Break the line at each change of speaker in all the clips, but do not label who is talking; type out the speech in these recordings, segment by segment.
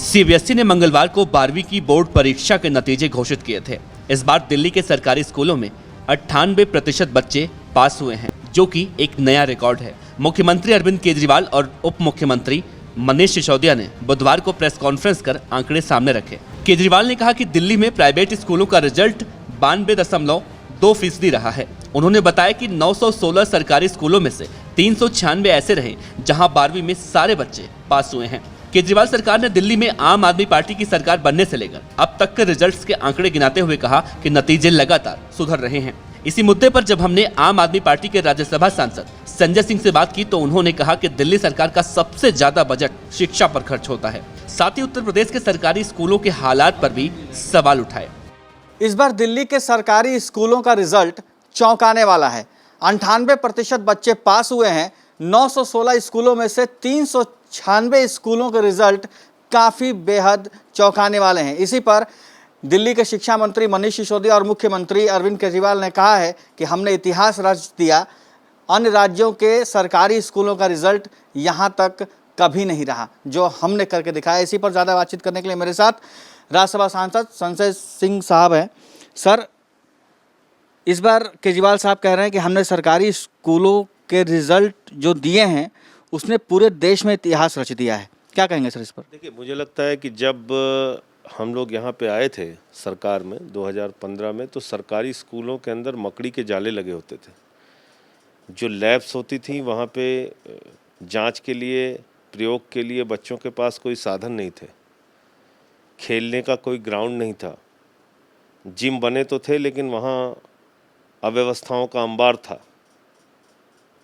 CBSE ने मंगलवार को 12वीं की बोर्ड परीक्षा के नतीजे घोषित किए थे। इस बार दिल्ली के सरकारी स्कूलों में 98% बच्चे पास हुए हैं, जो कि एक नया रिकॉर्ड है। मुख्यमंत्री अरविंद केजरीवाल और उप मुख्यमंत्री मनीष सिसोदिया ने बुधवार को प्रेस कॉन्फ्रेंस कर आंकड़े सामने रखे। केजरीवाल ने कहा कि दिल्ली में प्राइवेट स्कूलों का रिजल्ट 92.2% रहा है। उन्होंने बताया कि 916 सरकारी स्कूलों में से 396 ऐसे रहे जहां 12वीं में सारे बच्चे पास हुए हैं। केजरीवाल सरकार ने दिल्ली में आम आदमी पार्टी की सरकार बनने से लेकर अब तक के रिजल्ट्स के आंकड़े गिनाते हुए कहा कि नतीजे लगातार सुधर रहे हैं। इसी मुद्दे पर जब हमने आम आदमी पार्टी के राज्यसभा सांसद संजय सिंह से बात की तो उन्होंने कहा कि दिल्ली सरकार का सबसे ज्यादा बजट शिक्षा पर खर्च होता है। साथ ही उत्तर प्रदेश के सरकारी स्कूलों के हालात पर भी सवाल उठाए।
इस बार दिल्ली के सरकारी स्कूलों का रिजल्ट चौंकाने वाला है। 98% बच्चे पास हुए हैं। 916 स्कूलों में से 396 स्कूलों के रिजल्ट काफ़ी बेहद चौंकाने वाले हैं। इसी पर दिल्ली के शिक्षा मंत्री मनीष सिसोदिया और मुख्यमंत्री अरविंद केजरीवाल ने कहा है कि हमने इतिहास रच दिया। अन्य राज्यों के सरकारी स्कूलों का रिजल्ट यहाँ तक कभी नहीं रहा जो हमने करके दिखाया। इसी पर ज़्यादा बातचीत करने के लिए मेरे साथ राज्यसभा सांसद संजय सिंह साहब हैं। सर, इस बार केजरीवाल साहब कह रहे हैं कि हमने सरकारी स्कूलों के रिजल्ट जो दिए हैं उसने पूरे देश में इतिहास रच दिया है। क्या कहेंगे सर इस पर?
देखिए, मुझे लगता है कि जब हम लोग यहाँ पे आए थे सरकार में 2015 में, तो सरकारी स्कूलों के अंदर मकड़ी के जाले लगे होते थे। जो लैब्स होती थी वहाँ पे जांच के लिए, प्रयोग के लिए बच्चों के पास कोई साधन नहीं थे। खेलने का कोई ग्राउंड नहीं था। जिम बने तो थे लेकिन वहाँ अव्यवस्थाओं का अंबार था।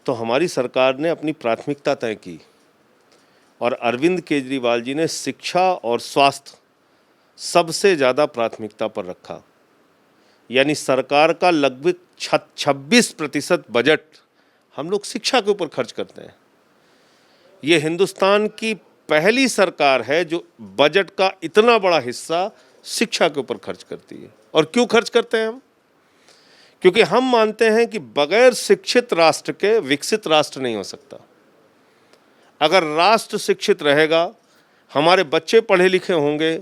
तो हमारी सरकार ने अपनी प्राथमिकता तय की और अरविंद केजरीवाल जी ने शिक्षा और स्वास्थ्य सबसे ज़्यादा प्राथमिकता पर रखा। यानी सरकार का लगभग 26% बजट हम लोग शिक्षा के ऊपर खर्च करते हैं। ये हिंदुस्तान की पहली सरकार है जो बजट का इतना बड़ा हिस्सा शिक्षा के ऊपर खर्च करती है। और क्यों खर्च करते हैं हम? क्योंकि हम मानते हैं कि बगैर शिक्षित राष्ट्र के विकसित राष्ट्र नहीं हो सकता। अगर राष्ट्र शिक्षित रहेगा, हमारे बच्चे पढ़े लिखे होंगे,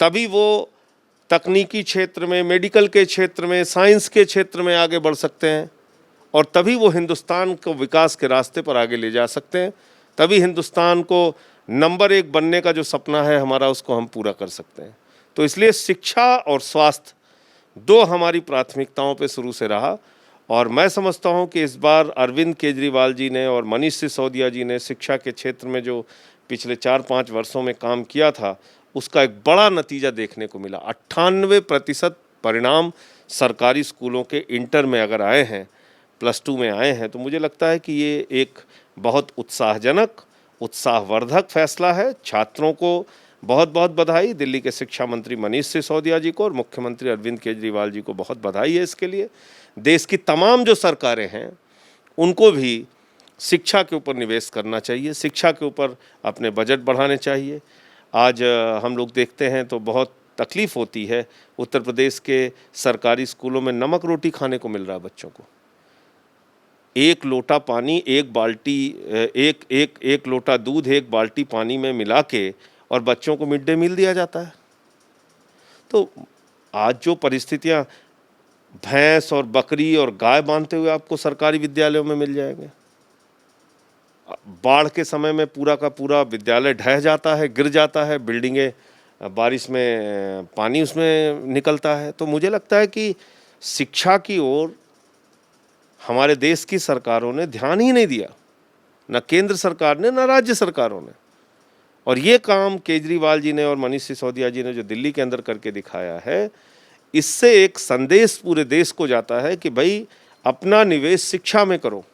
तभी वो तकनीकी क्षेत्र में, मेडिकल के क्षेत्र में, साइंस के क्षेत्र में आगे बढ़ सकते हैं और तभी वो हिंदुस्तान को विकास के रास्ते पर आगे ले जा सकते हैं। तभी हिंदुस्तान को नंबर 1 बनने का जो सपना है हमारा, उसको हम पूरा कर सकते हैं। तो इसलिए शिक्षा और स्वास्थ्य 2 हमारी प्राथमिकताओं पे शुरू से रहा। और मैं समझता हूं कि इस बार अरविंद केजरीवाल जी ने और मनीष सिसोदिया जी ने शिक्षा के क्षेत्र में जो पिछले 4-5 वर्षों में काम किया था, उसका एक बड़ा नतीजा देखने को मिला। 98% परिणाम सरकारी स्कूलों के इंटर में अगर आए हैं, +2 में आए हैं, तो मुझे लगता है कि ये एक बहुत उत्साहजनक, उत्साहवर्धक फैसला है। छात्रों को बहुत बहुत बधाई। दिल्ली के शिक्षा मंत्री मनीष सिसोदिया जी को और मुख्यमंत्री अरविंद केजरीवाल जी को बहुत बधाई है इसके लिए। देश की तमाम जो सरकारें हैं उनको भी शिक्षा के ऊपर निवेश करना चाहिए, शिक्षा के ऊपर अपने बजट बढ़ाने चाहिए। आज हम लोग देखते हैं तो बहुत तकलीफ़ होती है। उत्तर प्रदेश के सरकारी स्कूलों में नमक रोटी खाने को मिल रहा है बच्चों को। 1 लोटा पानी, 1 बाल्टी, एक लोटा दूध 1 बाल्टी पानी में मिला के और बच्चों को मिड डे मील दिया जाता है। तो आज जो परिस्थितियां, भैंस और बकरी और गाय बांधते हुए आपको सरकारी विद्यालयों में मिल जाएंगे। बाढ़ के समय में पूरा का पूरा विद्यालय ढह जाता है, गिर जाता है, बिल्डिंगें, बारिश में पानी उसमें निकलता है। तो मुझे लगता है कि शिक्षा की ओर हमारे देश की सरकारों ने ध्यान ही नहीं दिया, न केंद्र सरकार ने, न राज्य सरकारों ने। और ये काम केजरीवाल जी ने और मनीष सिसोदिया जी ने जो दिल्ली के अंदर करके दिखाया है, इससे एक संदेश पूरे देश को जाता है कि भाई अपना निवेश शिक्षा में करो।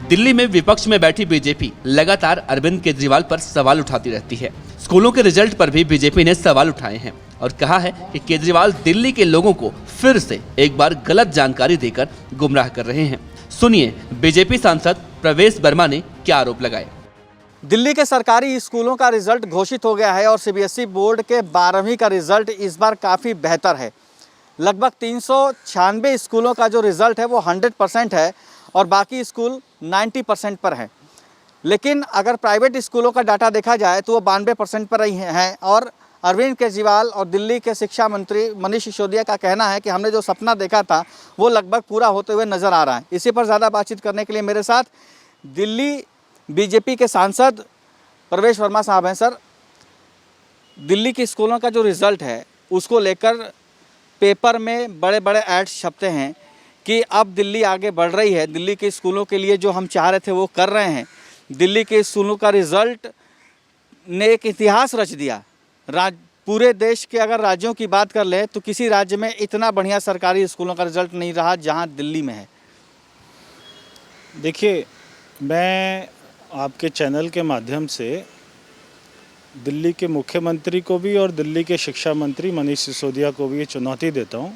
दिल्ली में विपक्ष में बैठी बीजेपी लगातार अरविंद केजरीवाल पर सवाल उठाती रहती है। स्कूलों के रिजल्ट पर भी बीजेपी ने सवाल उठाए हैं और कहा है कि केजरीवाल दिल्ली के लोगों को फिर से एक बार गलत जानकारी देकर गुमराह कर रहे हैं। सुनिए बीजेपी सांसद प्रवेश वर्मा ने क्या आरोप लगाए।
दिल्ली के सरकारी स्कूलों का रिजल्ट घोषित हो गया है और सीबीएसई बोर्ड के 12वीं का रिजल्ट इस बार काफ़ी बेहतर है। लगभग 396 स्कूलों का जो रिजल्ट है वो 100% है और बाकी स्कूल 90% पर हैं। लेकिन अगर प्राइवेट स्कूलों का डाटा देखा जाए तो वो 92% पर ही हैं। और अरविंद केजरीवाल और दिल्ली के शिक्षा मंत्री मनीष सिसोदिया का कहना है कि हमने जो सपना देखा था वो लगभग पूरा होते हुए नज़र आ रहा है। इसी पर ज़्यादा बातचीत करने के लिए मेरे साथ दिल्ली बीजेपी के सांसद प्रवेश वर्मा साहब हैं। सर, दिल्ली के स्कूलों का जो रिज़ल्ट है उसको लेकर पेपर में बड़े बड़े एड्स छपते हैं कि अब दिल्ली आगे बढ़ रही है, दिल्ली के स्कूलों के लिए जो हम चाह रहे थे वो कर रहे हैं। दिल्ली के स्कूलों का रिज़ल्ट ने एक इतिहास रच दिया। पूरे देश के अगर राज्यों की बात कर ले तो किसी राज्य में इतना बढ़िया सरकारी स्कूलों का रिज़ल्ट नहीं रहा जहां दिल्ली में है।
देखिए, मैं आपके चैनल के माध्यम से दिल्ली के मुख्यमंत्री को भी और दिल्ली के शिक्षा मंत्री मनीष सिसोदिया को भी ये चुनौती देता हूँ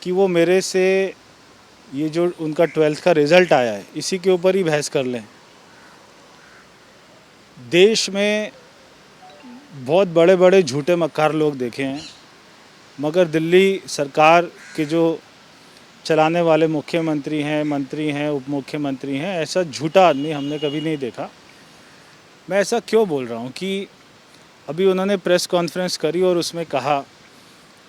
कि वो मेरे से ये जो उनका 12th का रिज़ल्ट आया है इसी के ऊपर ही बहस कर लें। देश में बहुत बड़े बड़े झूठे मक्कार लोग देखे हैं, मगर दिल्ली सरकार के जो चलाने वाले मुख्यमंत्री हैं, मंत्री हैं, उप मुख्यमंत्री हैं, ऐसा झूठा आदमी हमने कभी नहीं देखा। मैं ऐसा क्यों बोल रहा हूँ कि अभी उन्होंने प्रेस कॉन्फ्रेंस करी और उसमें कहा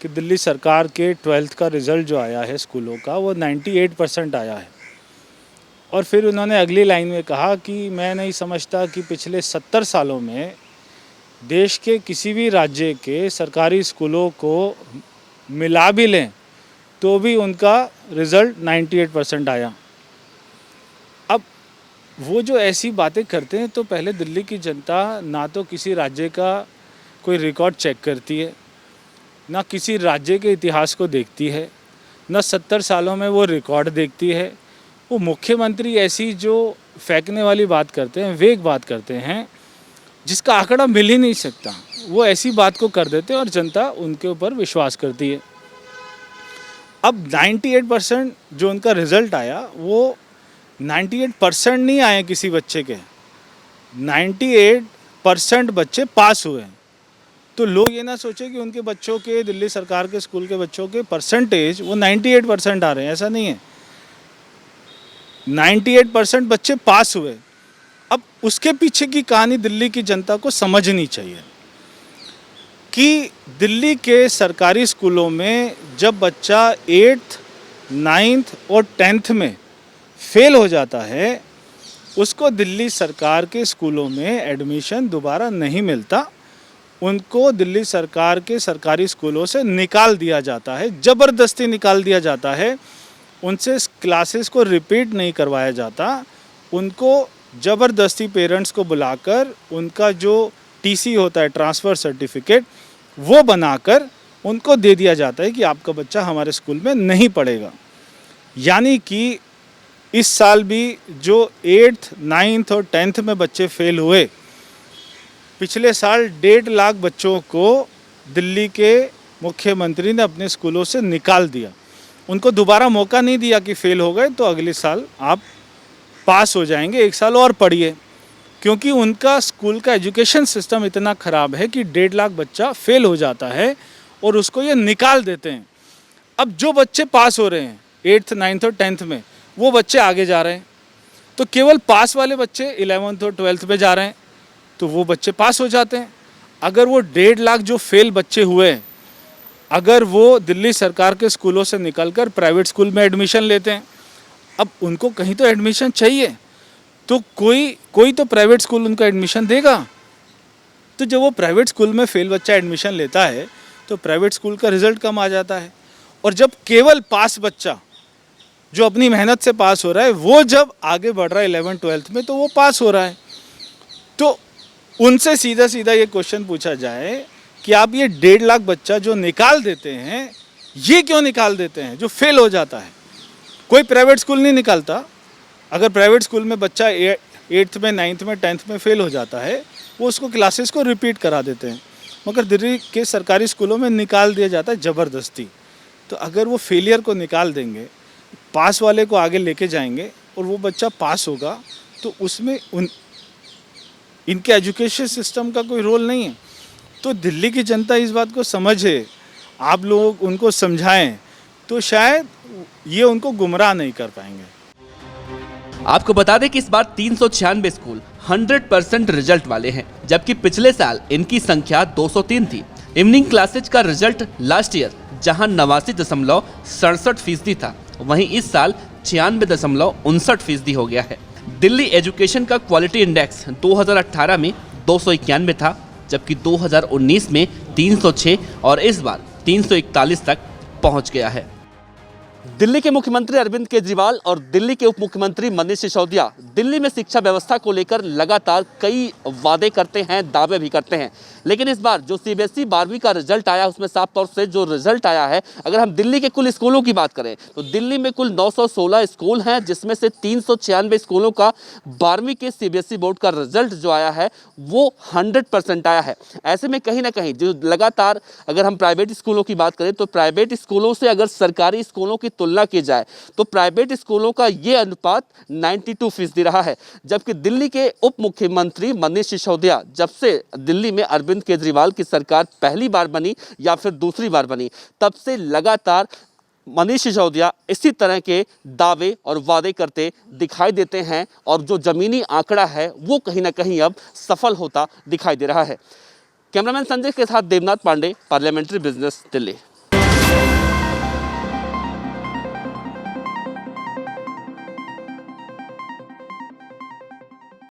कि दिल्ली सरकार के 12th का रिज़ल्ट जो आया है स्कूलों का वो 98% आया है। और फिर उन्होंने अगली लाइन में कहा कि मैं नहीं समझता कि पिछले 70 सालों में देश के किसी भी राज्य के सरकारी स्कूलों को मिला भी लें तो भी उनका रिज़ल्ट 98% आया। अब वो जो ऐसी बातें करते हैं तो पहले दिल्ली की जनता ना तो किसी राज्य का कोई रिकॉर्ड चेक करती है, ना किसी राज्य के इतिहास को देखती है, ना 70 सालों में वो रिकॉर्ड देखती है। वो मुख्यमंत्री ऐसी जो फेंकने वाली बात करते हैं, वे एक बात करते हैं जिसका आंकड़ा मिल ही नहीं सकता, वो ऐसी बात को कर देते हैं और जनता उनके ऊपर विश्वास करती है। अब 98% जो उनका रिज़ल्ट आया वो 98% नहीं आए किसी बच्चे के, 98% बच्चे पास हुए। तो लोग ये ना सोचे कि उनके बच्चों के, दिल्ली सरकार के स्कूल के बच्चों के परसेंटेज वो 98% आ रहे हैं, ऐसा नहीं है। 98% बच्चे पास हुए। अब उसके पीछे की कहानी दिल्ली की जनता को समझनी चाहिए कि दिल्ली के सरकारी स्कूलों में जब बच्चा 8th, 9th और 10th में फेल हो जाता है उसको दिल्ली सरकार के स्कूलों में एडमिशन दोबारा नहीं मिलता, उनको दिल्ली सरकार के सरकारी स्कूलों से निकाल दिया जाता है, ज़बरदस्ती निकाल दिया जाता है। उनसे क्लासेस को रिपीट नहीं करवाया जाता, उनको ज़बरदस्ती पेरेंट्स को बुलाकर उनका जो टीसी होता है, ट्रांसफ़र सर्टिफिकेट, वो बनाकर उनको दे दिया जाता है कि आपका बच्चा हमारे स्कूल में नहीं पढ़ेगा। यानी कि इस साल भी जो 8th, 9th और 10th में बच्चे फेल हुए, पिछले साल 1.5 लाख बच्चों को दिल्ली के मुख्यमंत्री ने अपने स्कूलों से निकाल दिया। उनको दोबारा मौका नहीं दिया कि फेल हो गए तो अगले साल आप पास हो जाएंगे, 1 साल और पढ़िए, क्योंकि उनका स्कूल का एजुकेशन सिस्टम इतना ख़राब है कि 1.5 लाख बच्चा फेल हो जाता है और उसको ये निकाल देते हैं। अब जो बच्चे पास हो रहे हैं 8th, 9th और 10th में, वो बच्चे आगे जा रहे हैं, तो केवल पास वाले बच्चे 11th और 12th में जा रहे हैं, तो वो बच्चे पास हो जाते हैं। अगर वो 1.5 लाख जो फेल बच्चे हुए, अगर वो दिल्ली सरकार के स्कूलों से निकलकर प्राइवेट स्कूल में एडमिशन लेते हैं, अब उनको कहीं तो एडमिशन चाहिए, तो कोई तो प्राइवेट स्कूल उनको एडमिशन देगा। तो जब वो प्राइवेट स्कूल में फेल बच्चा एडमिशन लेता है तो प्राइवेट स्कूल का रिज़ल्ट कम आ जाता है, और जब केवल पास बच्चा जो अपनी मेहनत से पास हो रहा है वो जब आगे बढ़ रहा है 11th, 12th में, तो वो पास हो रहा है। तो उनसे सीधा सीधा ये क्वेश्चन पूछा जाए कि आप ये 1.5 लाख बच्चा जो निकाल देते हैं, ये क्यों निकाल देते हैं जो फेल हो जाता है? कोई प्राइवेट स्कूल नहीं निकालता। अगर प्राइवेट स्कूल में बच्चा 8th में, 9th में, 10th में फेल हो जाता है, वो उसको क्लासेस को रिपीट करा देते हैं, मगर दिल्ली के सरकारी स्कूलों में निकाल दिया जाता है ज़बरदस्ती। तो अगर वो फेलियर को निकाल देंगे, पास वाले को आगे लेके जाएंगे और वो बच्चा पास होगा, तो उसमें इनके एजुकेशन सिस्टम का कोई रोल नहीं है। तो दिल्ली की जनता इस बात को समझे, आप लोग उनको समझाएं, तो शायद ये उनको गुमराह नहीं कर पाएंगे।
आपको बता दें कि इस बार 396 स्कूल 100% रिजल्ट वाले हैं, जबकि पिछले साल इनकी संख्या 203 थी। इवनिंग क्लासेज का रिजल्ट लास्ट ईयर जहां 89.67% था, वहीं इस साल 96.59% हो गया है। दिल्ली एजुकेशन का क्वालिटी इंडेक्स 2018 में 291 था, जबकि 2019 में 306 और इस बार 341 तक पहुंच गया है। दिल्ली के मुख्यमंत्री अरविंद केजरीवाल और दिल्ली के उप मुख्यमंत्री मनीष सिसोदिया दिल्ली में शिक्षा व्यवस्था को लेकर लगातार कई वादे करते हैं, दावे भी करते हैं, लेकिन इस बार जो सीबीएसई 12वीं का रिजल्ट आया, उसमें साफ तौर से जो रिजल्ट आया है, अगर हम दिल्ली के कुल स्कूलों की बात करें तो दिल्ली में कुल 916 स्कूल हैं, जिसमें से 396 स्कूलों का 12वीं के सीबीएसई बोर्ड का रिजल्ट जो आया है वो 100% आया है। ऐसे में कहीं ना कहीं जो लगातार अगर हम प्राइवेट स्कूलों की बात करें तो प्राइवेट स्कूलों से अगर सरकारी स्कूलों की तुलना की जाए तो प्राइवेट स्कूलों का ये अनुपात 92% रहा है, जबकि दिल्ली के उप मुख्यमंत्री मनीष सिसोदिया जब से दिल्ली में अरविंद केजरीवाल की सरकार पहली बार बनी या फिर दूसरी बार बनी, तब से लगातार मनीष सिसोदिया इसी तरह के दावे और वादे करते दिखाई देते हैं और जो जमीनी आंकड़ा है वो कहीं ना कहीं अब सफल होता दिखाई दे रहा है। कैमरामैन संजय के साथ देवनाथ पांडे, पार्लियामेंट्री बिजनेस, दिल्ली।